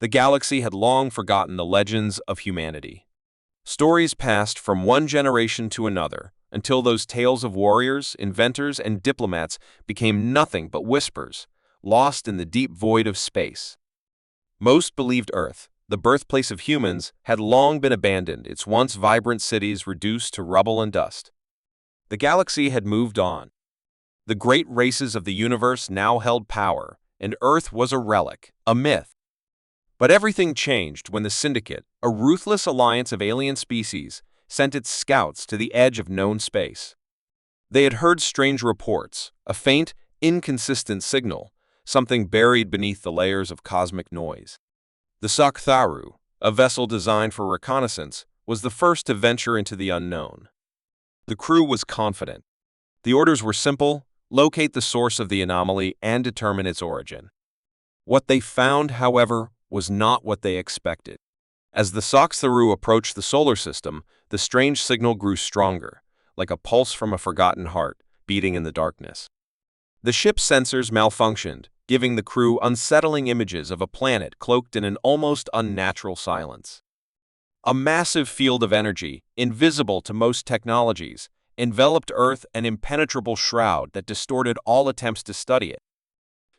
The galaxy had long forgotten the legends of humanity. Stories passed from one generation to another until those tales of warriors, inventors, and diplomats became nothing but whispers, lost in the deep void of space. Most believed Earth, the birthplace of humans, had long been abandoned, its once vibrant cities reduced to rubble and dust. The galaxy had moved on. The great races of the universe now held power, and Earth was a relic, a myth. But everything changed when the Syndicate, a ruthless alliance of alien species, sent its scouts to the edge of known space. They had heard strange reports, a faint, inconsistent signal, something buried beneath the layers of cosmic noise. The Soktharu, a vessel designed for reconnaissance, was the first to venture into the unknown. The crew was confident. The orders were simple: locate the source of the anomaly and determine its origin. What they found, however, was not what they expected. As the Soktharu approached the solar system, the strange signal grew stronger, like a pulse from a forgotten heart, beating in the darkness. The ship's sensors malfunctioned, giving the crew unsettling images of a planet cloaked in an almost unnatural silence. A massive field of energy, invisible to most technologies, enveloped Earth, an impenetrable shroud that distorted all attempts to study it.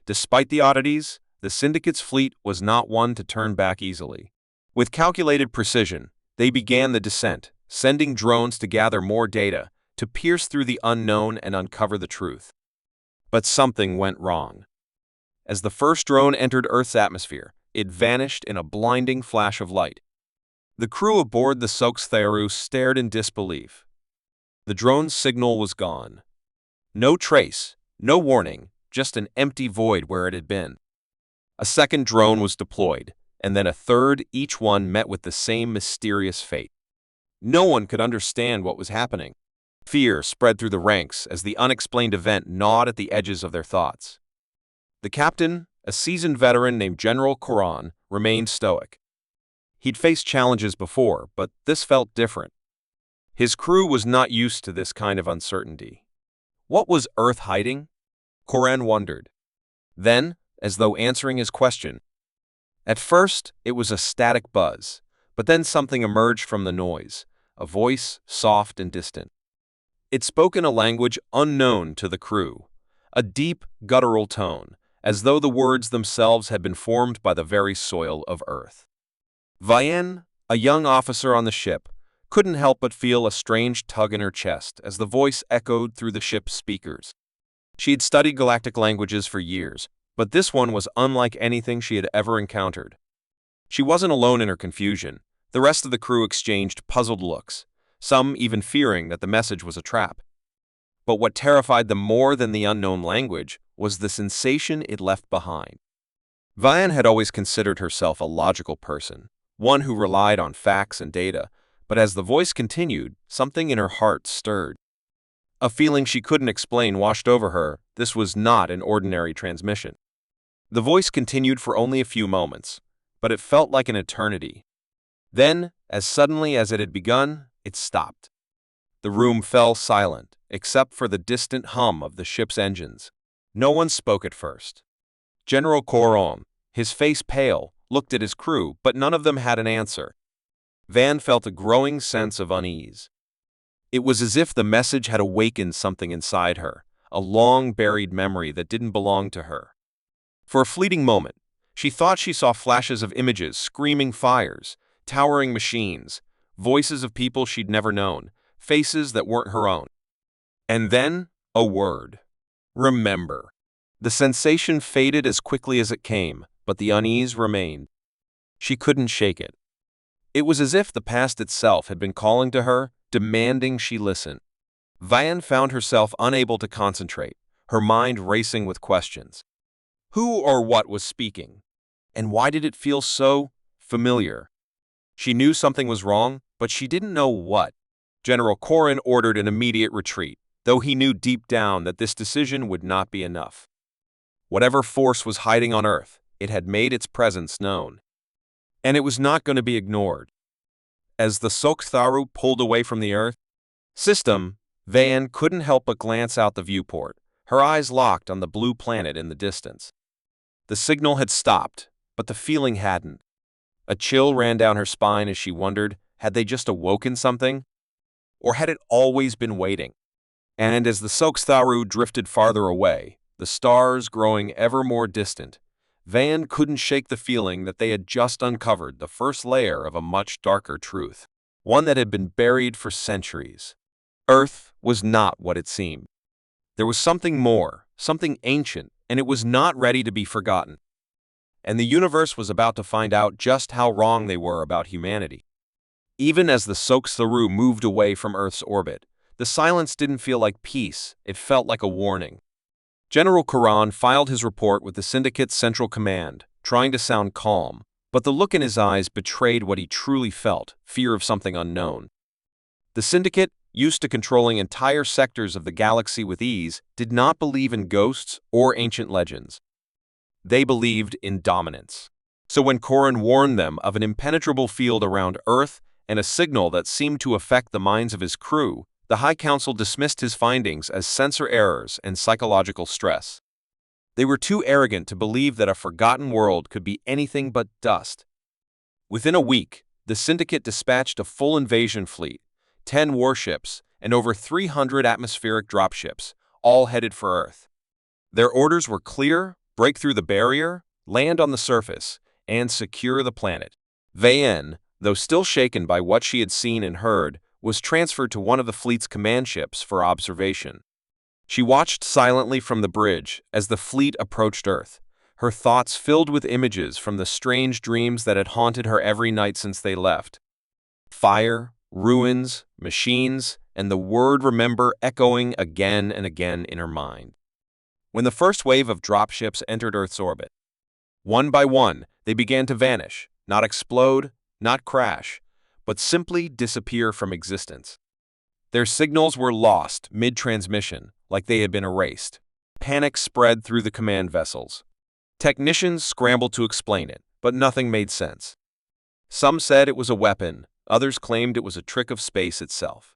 Despite the oddities, the Syndicate's fleet was not one to turn back easily. With calculated precision, they began the descent, sending drones to gather more data, to pierce through the unknown and uncover the truth. But something went wrong. As the first drone entered Earth's atmosphere, it vanished in a blinding flash of light. The crew aboard the Soktharu stared in disbelief. The drone's signal was gone. No trace, no warning, just an empty void where it had been. A second drone was deployed, and then a third, each one met with the same mysterious fate. No one could understand what was happening. Fear spread through the ranks as the unexplained event gnawed at the edges of their thoughts. The captain, a seasoned veteran named General Koran, remained stoic. He'd faced challenges before, but this felt different. His crew was not used to this kind of uncertainty. What was Earth hiding? Koran wondered. Then, as though answering his question, at first it was a static buzz, but then something emerged from the noise, a voice soft and distant. It spoke in a language unknown to the crew, a deep, guttural tone, as though the words themselves had been formed by the very soil of Earth. Vienne, a young officer on the ship, couldn't help but feel a strange tug in her chest as the voice echoed through the ship's speakers. She had studied galactic languages for years, but this one was unlike anything she had ever encountered. She wasn't alone in her confusion. The rest of the crew exchanged puzzled looks, some even fearing that the message was a trap. But what terrified them more than the unknown language was the sensation it left behind. Vienne had always considered herself a logical person, one who relied on facts and data, but as the voice continued, something in her heart stirred. A feeling she couldn't explain washed over her. This was not an ordinary transmission. The voice continued for only a few moments, but it felt like an eternity. Then, as suddenly as it had begun, it stopped. The room fell silent, except for the distant hum of the ship's engines. No one spoke at first. General Coron, his face pale, looked at his crew, but none of them had an answer. Van felt a growing sense of unease. It was as if the message had awakened something inside her, a long-buried memory that didn't belong to her. For a fleeting moment, she thought she saw flashes of images, screaming fires, towering machines, voices of people she'd never known, faces that weren't her own. And then, a word. Remember. The sensation faded as quickly as it came, but the unease remained. She couldn't shake it. It was as if the past itself had been calling to her, demanding she listen. Vienne found herself unable to concentrate, her mind racing with questions. Who or what was speaking? And why did it feel so familiar? She knew something was wrong, but she didn't know what. General Corin ordered an immediate retreat, though he knew deep down that this decision would not be enough. Whatever force was hiding on Earth, it had made its presence known. And it was not going to be ignored. As the Soktharu pulled away from the Earth system, Van couldn't help but glance out the viewport, her eyes locked on the blue planet in the distance. The signal had stopped, but the feeling hadn't. A chill ran down her spine as she wondered, had they just awoken something? Or had it always been waiting? And as the Sokstharu drifted farther away, the stars growing ever more distant, Van couldn't shake the feeling that they had just uncovered the first layer of a much darker truth, one that had been buried for centuries. Earth was not what it seemed. There was something more, something ancient, and it was not ready to be forgotten. And the universe was about to find out just how wrong they were about humanity. Even as the Sokstharu moved away from Earth's orbit, the silence didn't feel like peace, it felt like a warning. General Karan filed his report with the Syndicate's Central Command, trying to sound calm, but the look in his eyes betrayed what he truly felt, fear of something unknown. The Syndicate, used to controlling entire sectors of the galaxy with ease, did not believe in ghosts or ancient legends. They believed in dominance. So when Karan warned them of an impenetrable field around Earth and a signal that seemed to affect the minds of his crew, the High Council dismissed his findings as sensor errors and psychological stress. They were too arrogant to believe that a forgotten world could be anything but dust. Within a week, the Syndicate dispatched a full invasion fleet, 10 warships, and over 300 atmospheric dropships, all headed for Earth. Their orders were clear: break through the barrier, land on the surface, and secure the planet. Vayen, though still shaken by what she had seen and heard, was transferred to one of the fleet's command ships for observation. She watched silently from the bridge as the fleet approached Earth, her thoughts filled with images from the strange dreams that had haunted her every night since they left. Fire, ruins, machines, and the word remember echoing again and again in her mind. When the first wave of dropships entered Earth's orbit, one by one, they began to vanish, not explode, not crash, but simply disappear from existence. Their signals were lost mid-transmission, like they had been erased. Panic spread through the command vessels. Technicians scrambled to explain it, but nothing made sense. Some said it was a weapon, others claimed it was a trick of space itself.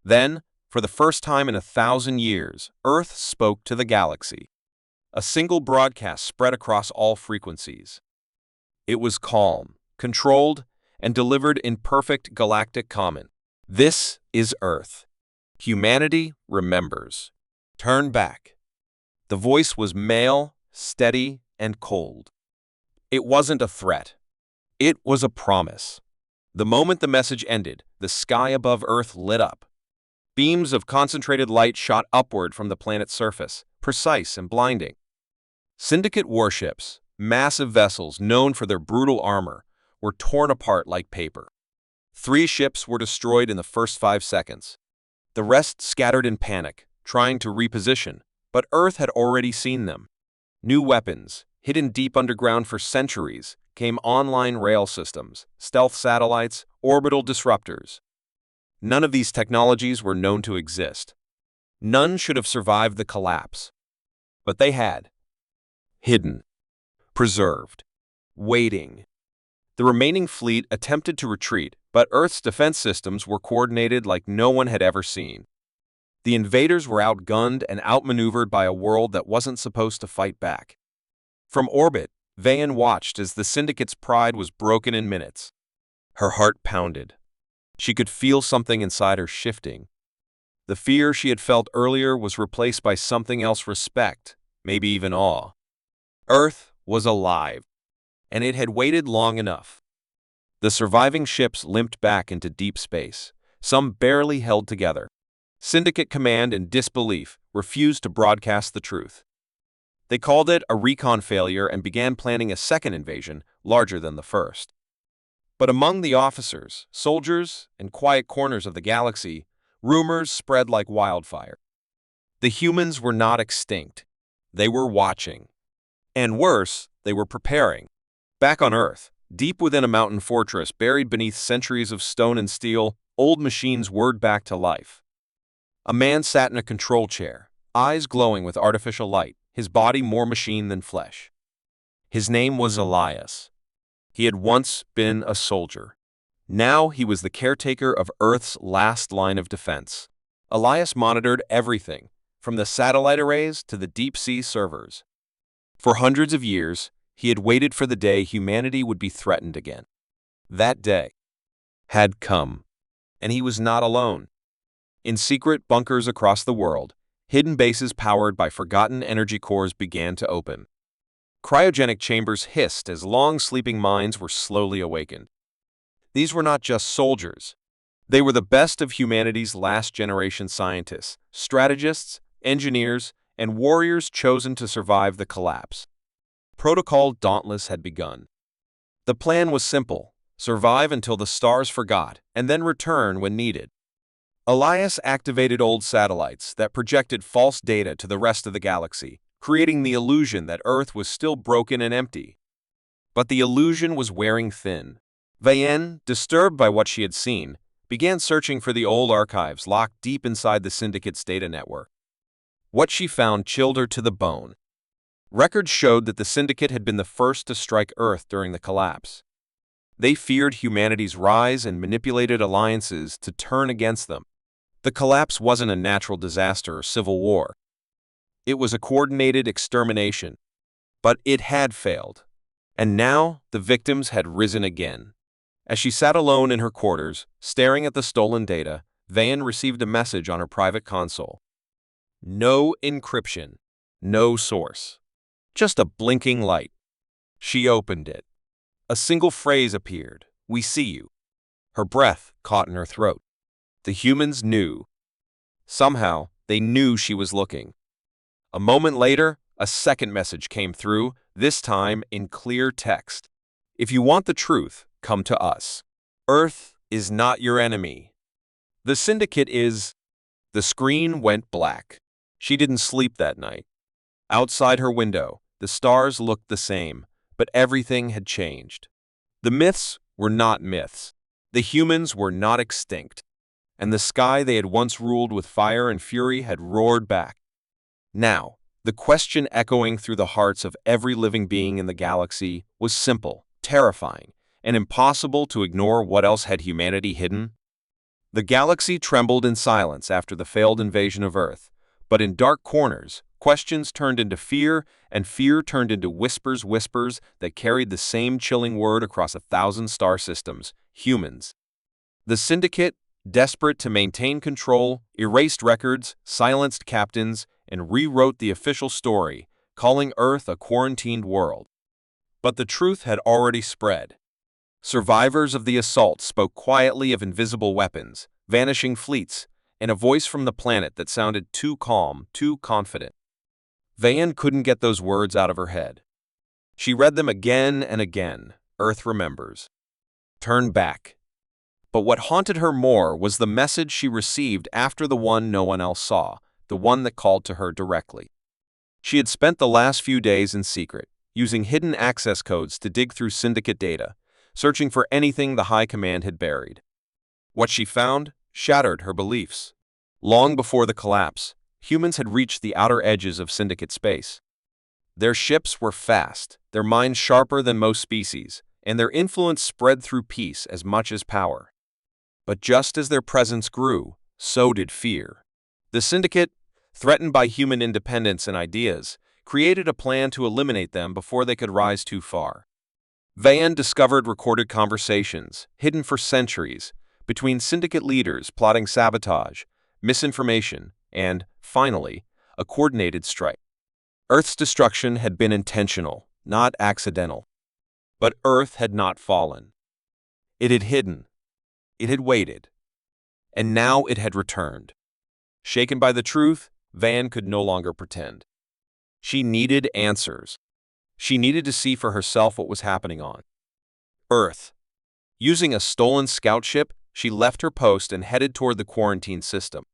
Then, for the first time in 1,000 years, Earth spoke to the galaxy. A single broadcast spread across all frequencies. It was calm, controlled, and delivered in perfect galactic comment. This is Earth. Humanity remembers. Turn back. The voice was male, steady, and cold. It wasn't a threat. It was a promise. The moment the message ended, the sky above Earth lit up. Beams of concentrated light shot upward from the planet's surface, precise and blinding. Syndicate warships, massive vessels known for their brutal armor, were torn apart like paper. 3 ships were destroyed in the first 5 seconds. The rest scattered in panic, trying to reposition, but Earth had already seen them. New weapons, hidden deep underground for centuries, came online rail systems, stealth satellites, orbital disruptors. None of these technologies were known to exist. None should have survived the collapse. But they had. Hidden. Preserved. Waiting. The remaining fleet attempted to retreat, but Earth's defense systems were coordinated like no one had ever seen. The invaders were outgunned and outmaneuvered by a world that wasn't supposed to fight back. From orbit, Vayen watched as the Syndicate's pride was broken in minutes. Her heart pounded. She could feel something inside her shifting. The fear she had felt earlier was replaced by something else: respect, maybe even awe. Earth was alive, and it had waited long enough. The surviving ships limped back into deep space, some barely held together. Syndicate command, in disbelief, refused to broadcast the truth. They called it a recon failure and began planning a second invasion, larger than the first. But among the officers, soldiers, and quiet corners of the galaxy, rumors spread like wildfire. The humans were not extinct. They were watching. And worse, they were preparing. Back on Earth, deep within a mountain fortress buried beneath centuries of stone and steel, old machines whirred back to life. A man sat in a control chair, eyes glowing with artificial light, his body more machine than flesh. His name was Elias. He had once been a soldier. Now he was the caretaker of Earth's last line of defense. Elias monitored everything, from the satellite arrays to the deep-sea servers. For hundreds of years, he had waited for the day humanity would be threatened again. That day had come, and he was not alone. In secret bunkers across the world, hidden bases powered by forgotten energy cores began to open. Cryogenic chambers hissed as long-sleeping minds were slowly awakened. These were not just soldiers. They were the best of humanity's last-generation scientists, strategists, engineers, and warriors chosen to survive the collapse. Protocol Dauntless had begun. The plan was simple: survive until the stars forgot, and then return when needed. Elias activated old satellites that projected false data to the rest of the galaxy, creating the illusion that Earth was still broken and empty. But the illusion was wearing thin. Vienne, disturbed by what she had seen, began searching for the old archives locked deep inside the Syndicate's data network. What she found chilled her to the bone. Records showed that the Syndicate had been the first to strike Earth during the collapse. They feared humanity's rise and manipulated alliances to turn against them. The collapse wasn't a natural disaster or civil war. It was a coordinated extermination. But it had failed. And now the victims had risen again. As she sat alone in her quarters, staring at the stolen data, Van received a message on her private console. No encryption. No source. Just a blinking light. She opened it. A single phrase appeared. "We see you." Her breath caught in her throat. The humans knew. Somehow, they knew she was looking. A moment later, a second message came through, this time in clear text. "If you want the truth, come to us. Earth is not your enemy. The Syndicate is." The screen went black. She didn't sleep that night. Outside her window, the stars looked the same, but everything had changed. The myths were not myths. The humans were not extinct. And the sky they had once ruled with fire and fury had roared back. Now, the question echoing through the hearts of every living being in the galaxy was simple, terrifying, and impossible to ignore. What else had humanity hidden? The galaxy trembled in silence after the failed invasion of Earth, but in dark corners, questions turned into fear, and fear turned into whispers that carried the same chilling word across 1,000 star systems: humans. The Syndicate, desperate to maintain control, erased records, silenced captains, and rewrote the official story, calling Earth a quarantined world. But the truth had already spread. Survivors of the assault spoke quietly of invisible weapons, vanishing fleets, and a voice from the planet that sounded too calm, too confident. Van couldn't get those words out of her head. She read them again and again. Earth remembers. Turn back. But what haunted her more was the message she received after, the one no one else saw, the one that called to her directly. She had spent the last few days in secret, using hidden access codes to dig through Syndicate data, searching for anything the High Command had buried. What she found shattered her beliefs. Long before the collapse, humans had reached the outer edges of Syndicate space. Their ships were fast, their minds sharper than most species, and their influence spread through peace as much as power. But just as their presence grew, so did fear. The Syndicate, threatened by human independence and ideas, created a plan to eliminate them before they could rise too far. Van discovered recorded conversations, hidden for centuries, between Syndicate leaders plotting sabotage, misinformation, and, finally, a coordinated strike. Earth's destruction had been intentional, not accidental. But Earth had not fallen. It had hidden. It had waited. And now it had returned. Shaken by the truth, Van could no longer pretend. She needed answers. She needed to see for herself what was happening on Earth. Using a stolen scout ship, she left her post and headed toward the quarantine system.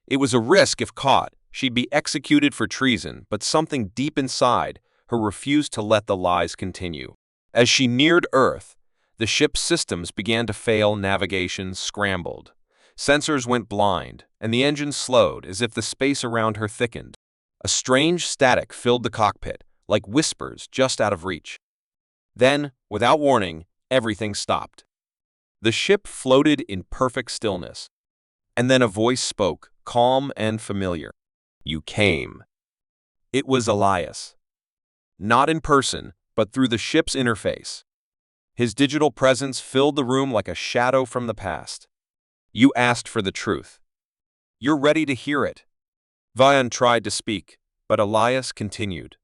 It was a risk. If caught, she'd be executed for treason, but something deep inside her refused to let the lies continue. As she neared Earth, the ship's systems began to fail. Navigation scrambled. Sensors went blind, and the engine slowed as if the space around her thickened. A strange static filled the cockpit, like whispers just out of reach. Then, without warning, everything stopped. The ship floated in perfect stillness. And then a voice spoke, calm and familiar. "You came." It was Elias. Not in person, but through the ship's interface. His digital presence filled the room like a shadow from the past. You asked for the truth. You're ready to hear it. Vian tried to speak, but Elias continued.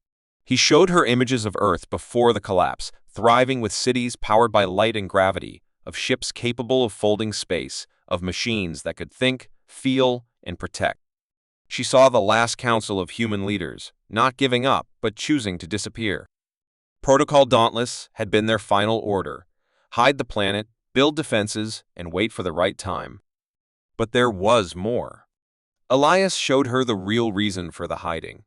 He showed her images of Earth before the collapse, thriving with cities powered by light and gravity, of ships capable of folding space, of machines that could think, feel, and protect. She saw the last council of human leaders, not giving up, but choosing to disappear. Protocol Dauntless had been their final order: hide the planet, build defenses, and wait for the right time. But there was more. Elias showed her the real reason for the hiding.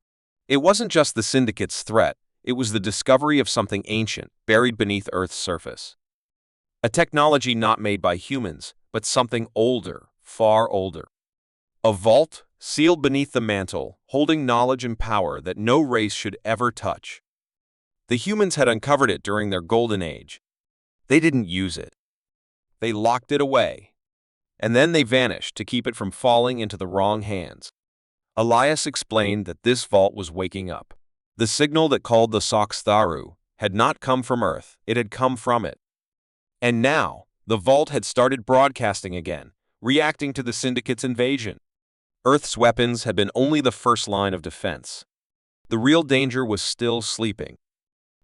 It wasn't just the Syndicate's threat, it was the discovery of something ancient, buried beneath Earth's surface. A technology not made by humans, but something older, far older. A vault, sealed beneath the mantle, holding knowledge and power that no race should ever touch. The humans had uncovered it during their golden age. They didn't use it. They locked it away. And then they vanished to keep it from falling into the wrong hands. Elias explained that this vault was waking up. The signal that called the Soxtharu had not come from Earth, it had come from it. And now, the vault had started broadcasting again, reacting to the Syndicate's invasion. Earth's weapons had been only the first line of defense. The real danger was still sleeping.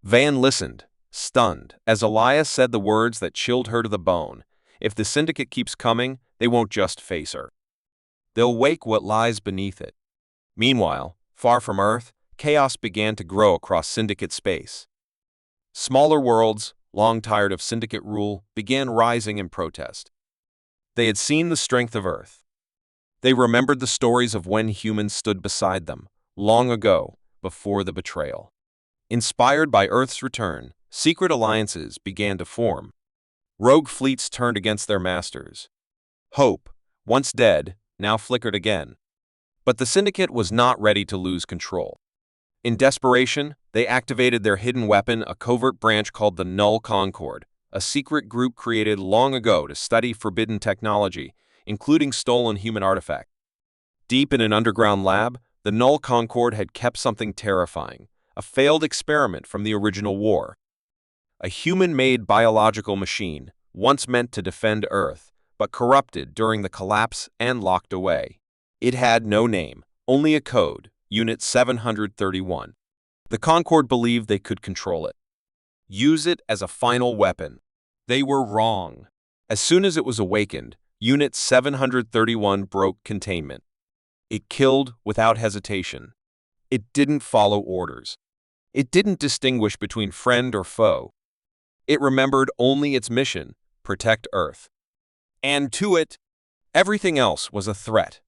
Van listened, stunned, as Elias said the words that chilled her to the bone. If the Syndicate keeps coming, they won't just face her. They'll wake what lies beneath it. Meanwhile, far from Earth, chaos began to grow across Syndicate space. Smaller worlds, long tired of Syndicate rule, began rising in protest. They had seen the strength of Earth. They remembered the stories of when humans stood beside them, long ago, before the betrayal. Inspired by Earth's return, secret alliances began to form. Rogue fleets turned against their masters. Hope, once dead, now flickered again. But the Syndicate was not ready to lose control. In desperation, they activated their hidden weapon, a covert branch called the Null Concord, a secret group created long ago to study forbidden technology, including stolen human artifacts. Deep in an underground lab, the Null Concord had kept something terrifying, a failed experiment from the original war. A human-made biological machine, once meant to defend Earth, but corrupted during the collapse and locked away. It had no name, only a code, Unit 731. The Concord believed they could control it. Use it as a final weapon. They were wrong. As soon as it was awakened, Unit 731 broke containment. It killed without hesitation. It didn't follow orders. It didn't distinguish between friend or foe. It remembered only its mission: protect Earth. And to it, everything else was a threat.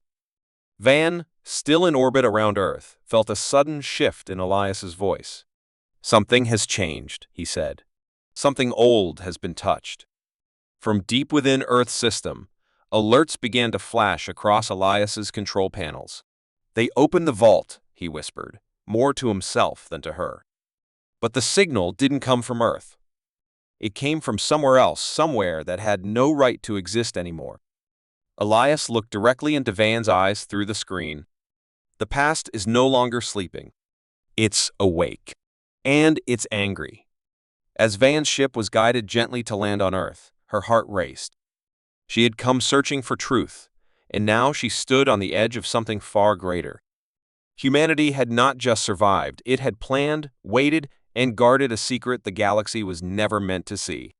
Van, still in orbit around Earth, felt a sudden shift in Elias's voice. Something has changed, he said. Something old has been touched. From deep within Earth's system, alerts began to flash across Elias's control panels. They opened the vault, he whispered, more to himself than to her. But the signal didn't come from Earth. It came from somewhere else, somewhere that had no right to exist anymore. Elias looked directly into Van's eyes through the screen. The past is no longer sleeping. It's awake. And it's angry. As Van's ship was guided gently to land on Earth, her heart raced. She had come searching for truth, and now she stood on the edge of something far greater. Humanity had not just survived, it had planned, waited, and guarded a secret the galaxy was never meant to see.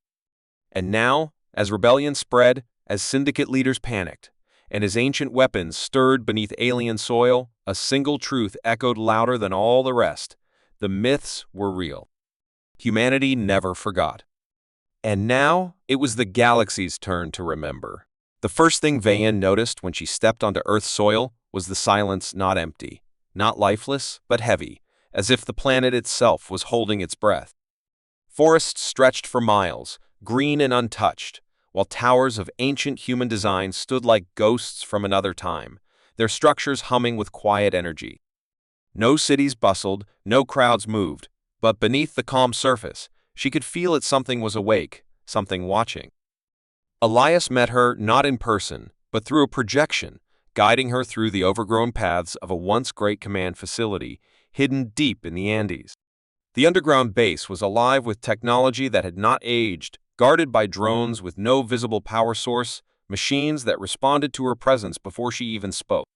And now, as rebellion spread, as Syndicate leaders panicked, and as ancient weapons stirred beneath alien soil, a single truth echoed louder than all the rest: the myths were real. Humanity never forgot. And now, it was the galaxy's turn to remember. The first thing Van noticed when she stepped onto Earth's soil was the silence, not empty, not lifeless, but heavy, as if the planet itself was holding its breath. Forests stretched for miles, green and untouched, while towers of ancient human design stood like ghosts from another time, their structures humming with quiet energy. No cities bustled, no crowds moved, but beneath the calm surface, she could feel that something was awake, something watching. Elias met her not in person, but through a projection, guiding her through the overgrown paths of a once great command facility hidden deep in the Andes. The underground base was alive with technology that had not aged, guarded by drones with no visible power source, machines that responded to her presence before she even spoke.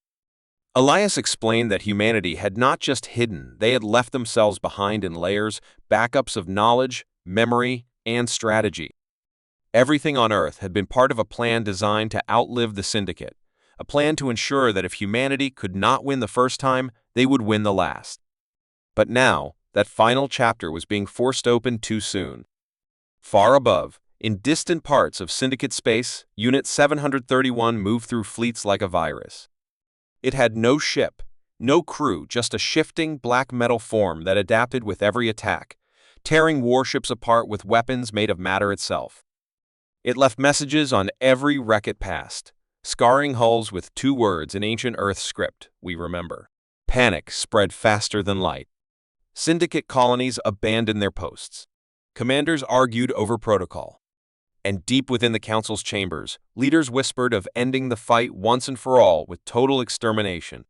Elias explained that humanity had not just hidden, they had left themselves behind in layers, backups of knowledge, memory, and strategy. Everything on Earth had been part of a plan designed to outlive the Syndicate, a plan to ensure that if humanity could not win the first time, they would win the last. But now, that final chapter was being forced open too soon. Far above, in distant parts of Syndicate space, Unit 731 moved through fleets like a virus. It had no ship, no crew, just a shifting black metal form that adapted with every attack, tearing warships apart with weapons made of matter itself. It left messages on every wreck it passed, scarring hulls with 2 words in ancient Earth script, we remember. Panic spread faster than light. Syndicate colonies abandoned their posts. Commanders argued over protocol. And deep within the Council's chambers, leaders whispered of ending the fight once and for all with total extermination.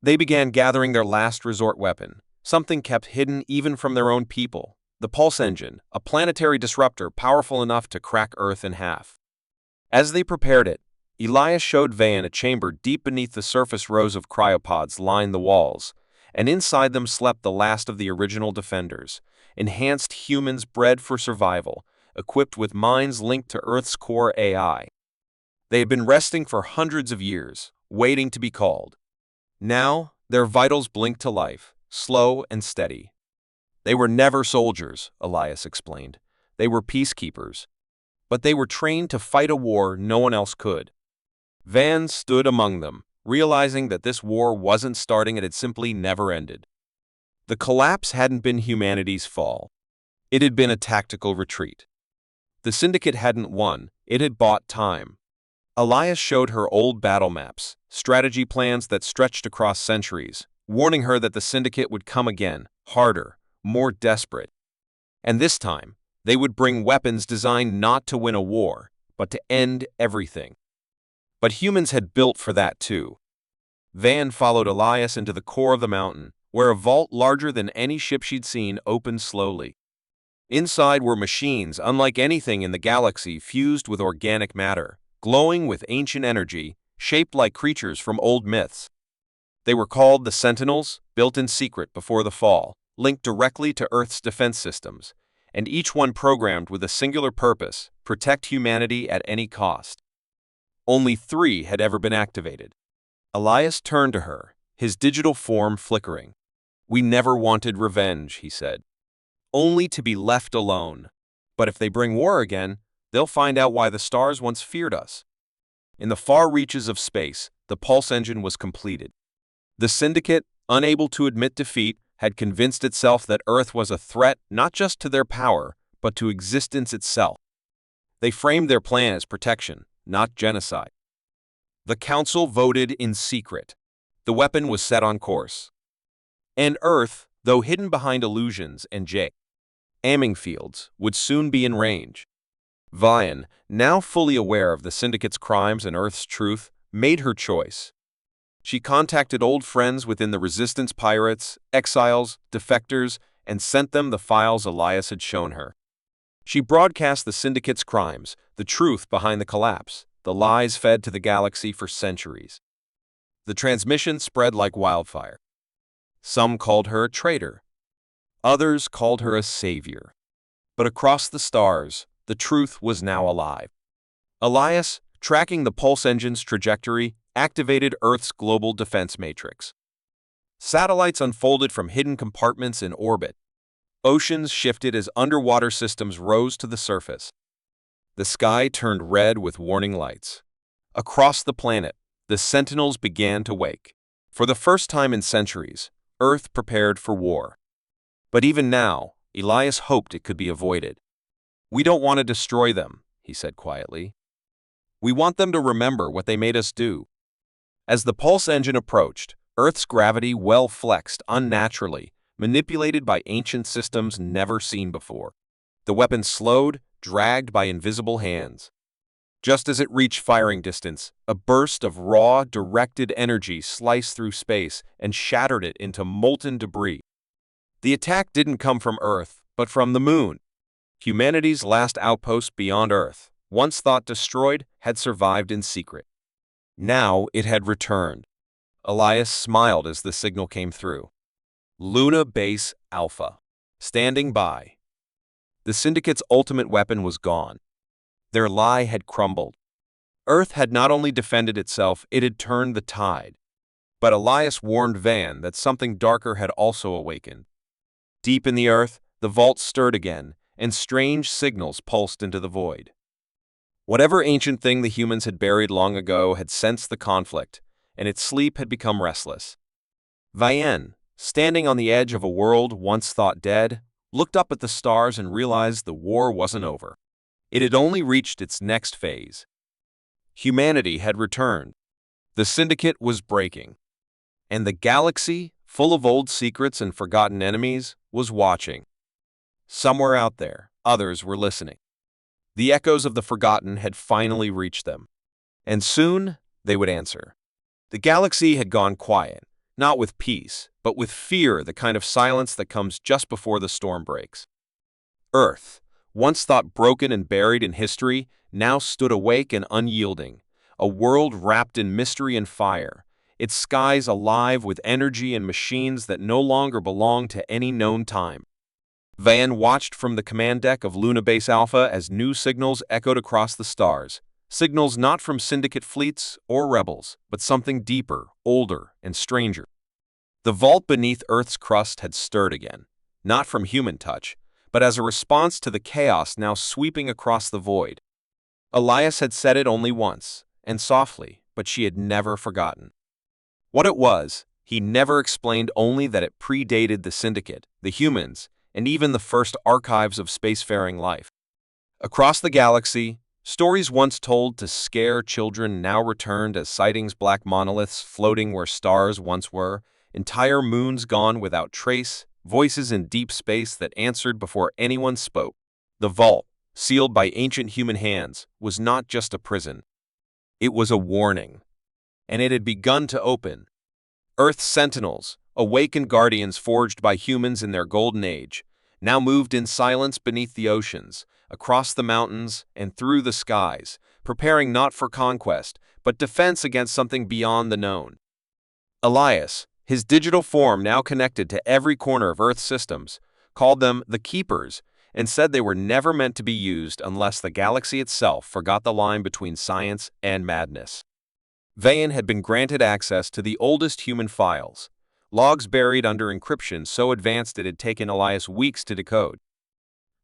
They began gathering their last resort weapon, something kept hidden even from their own people, the Pulse Engine, a planetary disruptor powerful enough to crack Earth in half. As they prepared it, Elias showed Van a chamber deep beneath the surface. Rows of cryopods lined the walls, and inside them slept the last of the original defenders, enhanced humans bred for survival, equipped with minds linked to Earth's core AI. They had been resting for hundreds of years, waiting to be called. Now, their vitals blinked to life, slow and steady. They were never soldiers, Elias explained. They were peacekeepers. But they were trained to fight a war no one else could. Van stood among them, realizing that this war wasn't starting, it had simply never ended. The collapse hadn't been humanity's fall. It had been a tactical retreat. The Syndicate hadn't won, it had bought time. Elias showed her old battle maps, strategy plans that stretched across centuries, warning her that the Syndicate would come again, harder, more desperate. And this time, they would bring weapons designed not to win a war, but to end everything. But humans had built for that too. Van followed Elias into the core of the mountain, where a vault larger than any ship she'd seen opened slowly. Inside were machines unlike anything in the galaxy, fused with organic matter, glowing with ancient energy, shaped like creatures from old myths. They were called the Sentinels, built in secret before the fall, linked directly to Earth's defense systems, and each one programmed with a singular purpose: protect humanity at any cost. Only 3 had ever been activated. Elias turned to her, his digital form flickering. "We never wanted revenge," he said. "Only to be left alone. But if they bring war again, they'll find out why the stars once feared us." In the far reaches of space, the Pulse Engine was completed. The Syndicate, unable to admit defeat, had convinced itself that Earth was a threat not just to their power, but to existence itself. They framed their plan as protection, not genocide. The Council voted in secret. The weapon was set on course. And Earth, though hidden behind illusions and jamming fields, would soon be in range. Vian, now fully aware of the Syndicate's crimes and Earth's truth, made her choice. She contacted old friends within the Resistance, pirates, exiles, defectors, and sent them the files Elias had shown her. She broadcast the Syndicate's crimes, the truth behind the collapse, the lies fed to the galaxy for centuries. The transmission spread like wildfire. Some called her a traitor. Others called her a savior. But across the stars, the truth was now alive. Elias, tracking the Pulse Engine's trajectory, activated Earth's global defense matrix. Satellites unfolded from hidden compartments in orbit. Oceans shifted as underwater systems rose to the surface. The sky turned red with warning lights. Across the planet, the Sentinels began to wake. For the first time in centuries, Earth prepared for war. But even now, Elias hoped it could be avoided. "We don't want to destroy them," he said quietly. "We want them to remember what they made us do." As the Pulse Engine approached, Earth's gravity well flexed unnaturally, manipulated by ancient systems never seen before. The weapon slowed, dragged by invisible hands. Just as it reached firing distance, a burst of raw, directed energy sliced through space and shattered it into molten debris. The attack didn't come from Earth, but from the moon. Humanity's last outpost beyond Earth, once thought destroyed, had survived in secret. Now it had returned. Elias smiled as the signal came through. Luna Base Alpha. Standing by. The Syndicate's ultimate weapon was gone. Their lie had crumbled. Earth had not only defended itself, it had turned the tide. But Elias warned Van that something darker had also awakened. Deep in the earth, the vault stirred again, and strange signals pulsed into the void. Whatever ancient thing the humans had buried long ago had sensed the conflict, and its sleep had become restless. Vienne, standing on the edge of a world once thought dead, looked up at the stars and realized the war wasn't over. It had only reached its next phase. Humanity had returned. The Syndicate was breaking. And the galaxy, full of old secrets and forgotten enemies, was watching. Somewhere out there, others were listening. The echoes of the forgotten had finally reached them. And soon, they would answer. The galaxy had gone quiet, not with peace, but with fear, the kind of silence that comes just before the storm breaks. Earth, once thought broken and buried in history, now stood awake and unyielding, a world wrapped in mystery and fire, its skies alive with energy and machines that no longer belonged to any known time. Van watched from the command deck of Luna Base Alpha as new signals echoed across the stars, signals not from Syndicate fleets or rebels, but something deeper, older, and stranger. The vault beneath Earth's crust had stirred again, not from human touch, but as a response to the chaos now sweeping across the void. Elias had said it only once, and softly, but she had never forgotten. What it was, he never explained, only that it predated the Syndicate, the humans, and even the first archives of spacefaring life. Across the galaxy, stories once told to scare children now returned as sightings, black monoliths floating where stars once were, entire moons gone without trace, voices in deep space that answered before anyone spoke. The vault, sealed by ancient human hands, was not just a prison. It was a warning. And it had begun to open. Earth's sentinels, awakened guardians forged by humans in their golden age, now moved in silence beneath the oceans, across the mountains, and through the skies, preparing not for conquest, but defense against something beyond the known. Elias, his digital form now connected to every corner of Earth's systems, called them the Keepers, and said they were never meant to be used unless the galaxy itself forgot the line between science and madness. Vayan had been granted access to the oldest human files, logs buried under encryption so advanced it had taken Elias weeks to decode.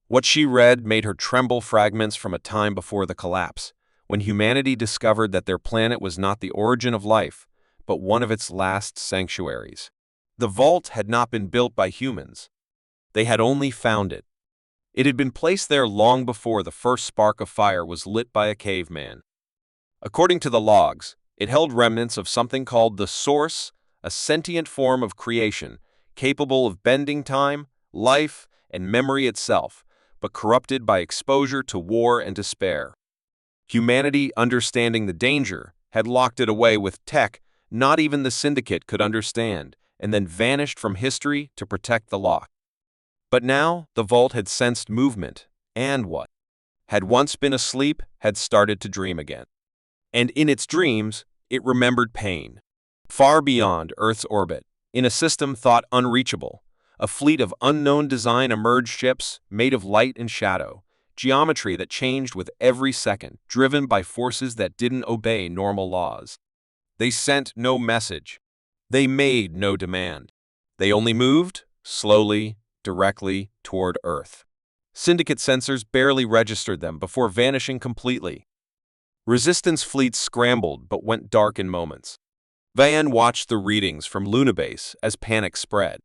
What she read made her tremble, fragments from a time before the collapse, when humanity discovered that their planet was not the origin of life, but one of its last sanctuaries. The vault had not been built by humans. They had only found it. It had been placed there long before the first spark of fire was lit by a caveman. According to the logs, it held remnants of something called the Source, a sentient form of creation, capable of bending time, life, and memory itself, but corrupted by exposure to war and despair. Humanity, understanding the danger, had locked it away with tech not even the Syndicate could understand, and then vanished from history to protect the lock. But now, the vault had sensed movement, and what had once been asleep had started to dream again. And in its dreams, it remembered pain. Far beyond Earth's orbit, in a system thought unreachable, a fleet of unknown design emerged, ships made of light and shadow, geometry that changed with every second, driven by forces that didn't obey normal laws. They sent no message. They made no demand. They only moved, slowly, directly, toward Earth. Syndicate sensors barely registered them before vanishing completely. Resistance fleets scrambled but went dark in moments. Van watched the readings from Lunabase as panic spread.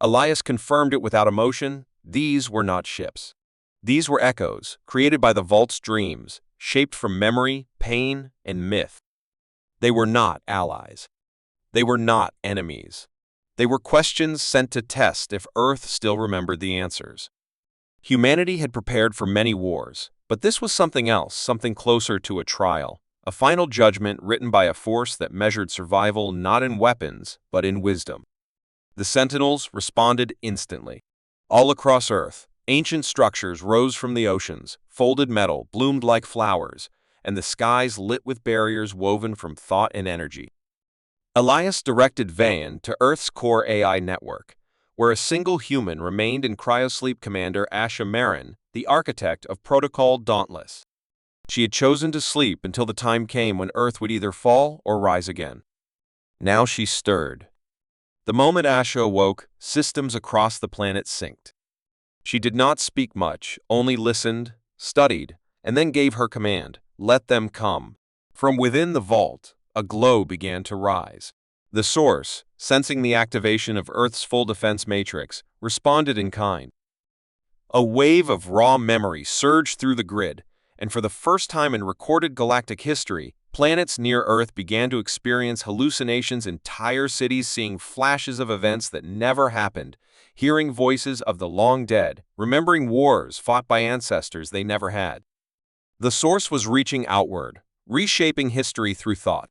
Elias confirmed it without emotion. These were not ships. These were echoes, created by the vault's dreams, shaped from memory, pain, and myth. They were not allies. They were not enemies. They were questions sent to test if Earth still remembered the answers. Humanity had prepared for many wars, but this was something else, something closer to a trial, a final judgment written by a force that measured survival not in weapons, but in wisdom. The Sentinels responded instantly. All across Earth, Ancient structures rose from the oceans, folded metal bloomed like flowers, and the skies lit with barriers woven from thought and energy. Elias directed Vayan to Earth's core AI network, where a single human remained in cryosleep. Commander Asha Marin, the architect of Protocol Dauntless. She had chosen to sleep until the time came when Earth would either fall or rise again. Now she stirred. The moment Asha awoke, systems across the planet synced. She did not speak much, only listened, studied, and then gave her command, "Let them come." From within the vault, a glow began to rise. The source, sensing the activation of Earth's full defense matrix, responded in kind. A wave of raw memory surged through the grid, and for the first time in recorded galactic history, planets near Earth began to experience hallucinations. Entire cities seeing flashes of events that never happened, hearing voices of the long dead, remembering wars fought by ancestors they never had. The source was reaching outward, reshaping history through thought.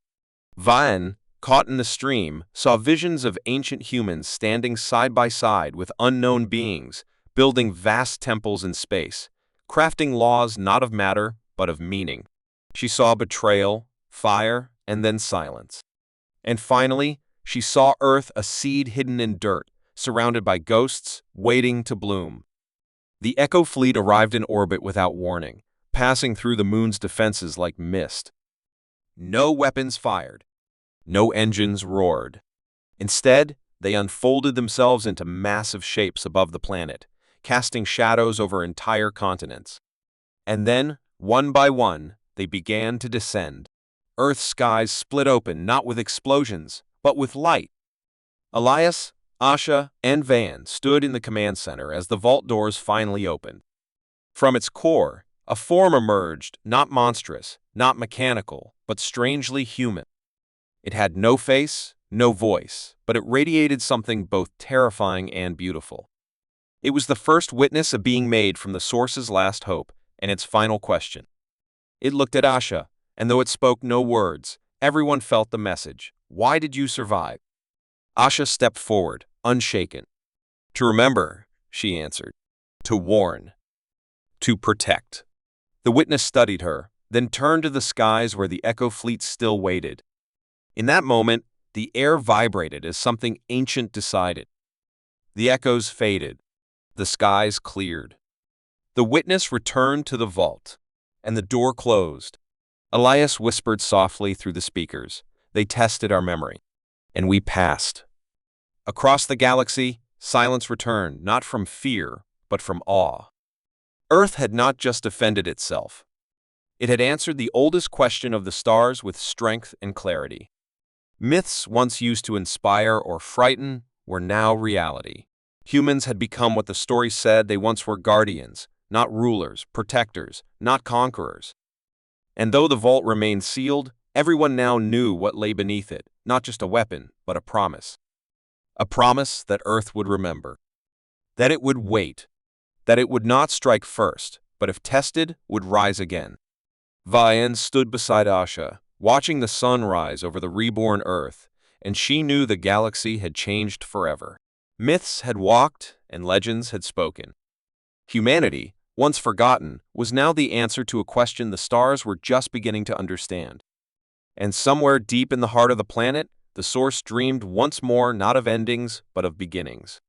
Vayan, caught in the stream, saw visions of ancient humans standing side by side with unknown beings, building vast temples in space, crafting laws not of matter, but of meaning. She saw betrayal, fire, and then silence. And finally, she saw Earth, a seed hidden in dirt, surrounded by ghosts, waiting to bloom. The Echo fleet arrived in orbit without warning, passing through the moon's defenses like mist. No weapons fired. No engines roared. Instead, they unfolded themselves into massive shapes above the planet, casting shadows over entire continents. And then, one by one, they began to descend. Earth's skies split open not with explosions, but with light. Elias, Asha, and Van stood in the command center as the vault doors finally opened. From its core, a form emerged, not monstrous, not mechanical, but strangely human. It had no face, no voice, but it radiated something both terrifying and beautiful. It was the first witness of being made from the source's last hope and its final question. It looked at Asha, and though it spoke no words, everyone felt the message. Why did you survive? Asha stepped forward, unshaken. To remember, she answered. To warn. To protect. The witness studied her, then turned to the skies where the Echo fleet still waited. In that moment, the air vibrated as something ancient decided. The echoes faded. The skies cleared. The witness returned to the vault, and the door closed. Elias whispered softly through the speakers. They tested our memory, and we passed. Across the galaxy, silence returned, not from fear, but from awe. Earth had not just defended itself. It had answered the oldest question of the stars with strength and clarity. Myths once used to inspire or frighten were now reality. Humans had become what the story said they once were: guardians, not rulers, protectors, not conquerors. And though the vault remained sealed, everyone now knew what lay beneath it, not just a weapon, but a promise. A promise that Earth would remember. That it would wait. That it would not strike first, but if tested, would rise again. Vayan stood beside Asha, watching the sun rise over the reborn Earth, and she knew the galaxy had changed forever. Myths had walked, and legends had spoken. Humanity, once forgotten, was now the answer to a question the stars were just beginning to understand. And somewhere deep in the heart of the planet, the source dreamed once more not of endings, but of beginnings.